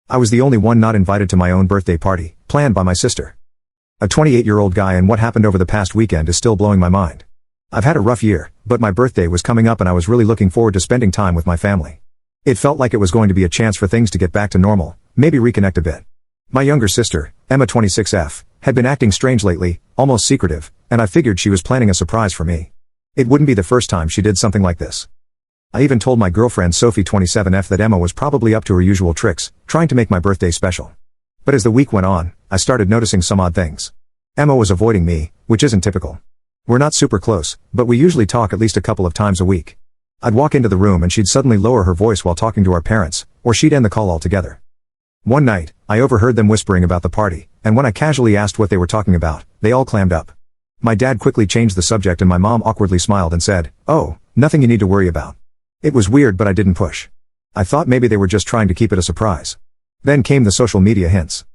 I was the only one not invited to my own birthday party, planned by my sister. A 28-year-old guy, and what happened over the past weekend is still blowing my mind. I've had a rough year, but my birthday was coming up and I was really looking forward to spending time with my family. It felt like it was going to be a chance for things to get back to normal, maybe reconnect a bit. My younger sister, Emma 26F, had been acting strange lately, almost secretive, and I figured she was planning a surprise for me. It wouldn't be the first time she did something like this. I even told my girlfriend Sophie 27F that Emma was probably up to her usual tricks, trying to make my birthday special. But as the week went on, I started noticing some odd things. Emma was avoiding me, which isn't typical. We're not super close, but we usually talk at least a couple of times a week. I'd walk into the room and she'd suddenly lower her voice while talking to our parents, or she'd end the call altogether. One night, I overheard them whispering about the party, and when I casually asked what they were talking about, they all clammed up. My dad quickly changed the subject and my mom awkwardly smiled and said, "Oh, nothing you need to worry about." It was weird, but I didn't push. I thought maybe they were just trying to keep it a surprise. Then came the social media hints.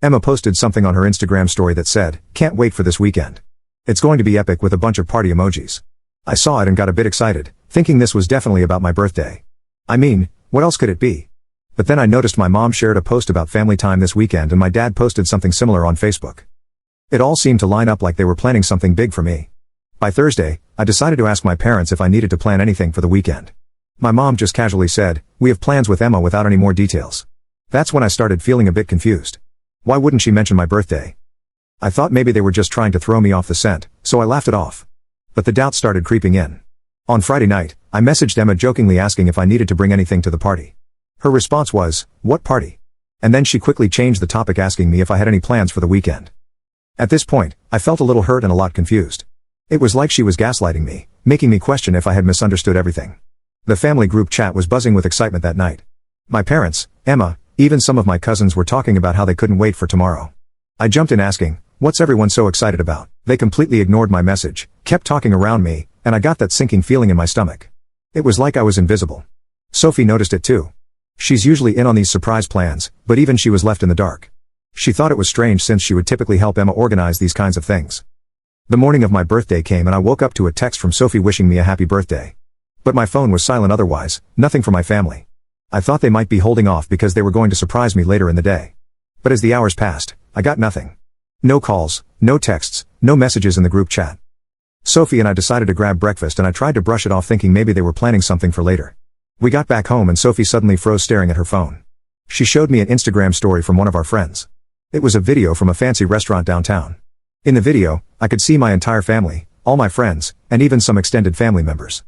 Emma posted something on her Instagram story that said, "Can't wait for this weekend. It's going to be epic," with a bunch of party emojis. I saw it and got a bit excited, thinking this was definitely about my birthday. I mean, what else could it be? But then I noticed my mom shared a post about family time this weekend and my dad posted something similar on Facebook. It all seemed to line up like they were planning something big for me. By Thursday, I decided to ask my parents if I needed to plan anything for the weekend. My mom just casually said, "We have plans with Emma," without any more details. That's when I started feeling a bit confused. Why wouldn't she mention my birthday? I thought maybe they were just trying to throw me off the scent, so I laughed it off. But the doubt started creeping in. On Friday night, I messaged Emma jokingly asking if I needed to bring anything to the party. Her response was, "What party?" And then she quickly changed the topic, asking me if I had any plans for the weekend. At this point, I felt a little hurt and a lot confused. It was like she was gaslighting me, making me question if I had misunderstood everything. The family group chat was buzzing with excitement that night. My parents, Emma, even some of my cousins were talking about how they couldn't wait for tomorrow. I jumped in asking, "What's everyone so excited about?" They completely ignored my message, kept talking around me, and I got that sinking feeling in my stomach. It was like I was invisible. Sophie noticed it too. She's usually in on these surprise plans, but even she was left in the dark. She thought it was strange since she would typically help Emma organize these kinds of things. The morning of my birthday came and I woke up to a text from Sophie wishing me a happy birthday. But my phone was silent otherwise, nothing from my family. I thought they might be holding off because they were going to surprise me later in the day. But as the hours passed, I got nothing. No calls, no texts, no messages in the group chat. Sophie and I decided to grab breakfast and I tried to brush it off thinking maybe they were planning something for later. We got back home and Sophie suddenly froze staring at her phone. She showed me an Instagram story from one of our friends. It was a video from a fancy restaurant downtown. In the video, I could see my entire family, all my friends, and even some extended family members.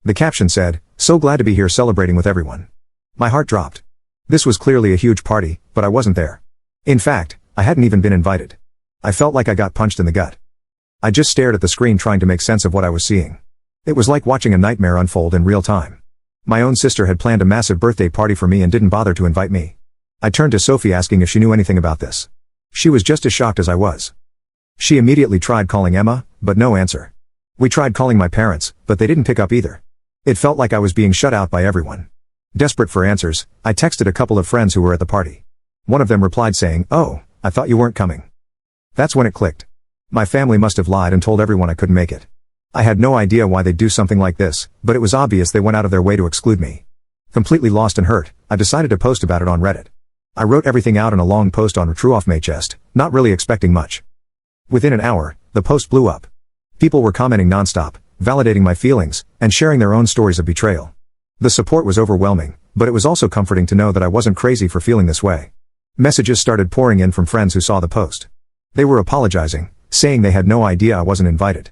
The caption said, "So glad to be here celebrating with everyone." My heart dropped. This was clearly a huge party, but I wasn't there. In fact, I hadn't even been invited. I felt like I got punched in the gut. I just stared at the screen trying to make sense of what I was seeing. It was like watching a nightmare unfold in real time. My own sister had planned a massive birthday party for me and didn't bother to invite me. I turned to Sophie asking if she knew anything about this. She was just as shocked as I was. She immediately tried calling Emma, but no answer. We tried calling my parents, but they didn't pick up either. It felt like I was being shut out by everyone. Desperate for answers, I texted a couple of friends who were at the party. One of them replied saying, "Oh, I thought you weren't coming." That's when it clicked. My family must have lied and told everyone I couldn't make it. I had no idea why they'd do something like this, but it was obvious they went out of their way to exclude me. Completely lost and hurt, I decided to post about it on Reddit. I wrote everything out in a long post on Truoffmaychest, not really expecting much. Within an hour, the post blew up. People were commenting nonstop, validating my feelings, and sharing their own stories of betrayal. The support was overwhelming, but it was also comforting to know that I wasn't crazy for feeling this way. Messages started pouring in from friends who saw the post. They were apologizing, saying they had no idea I wasn't invited.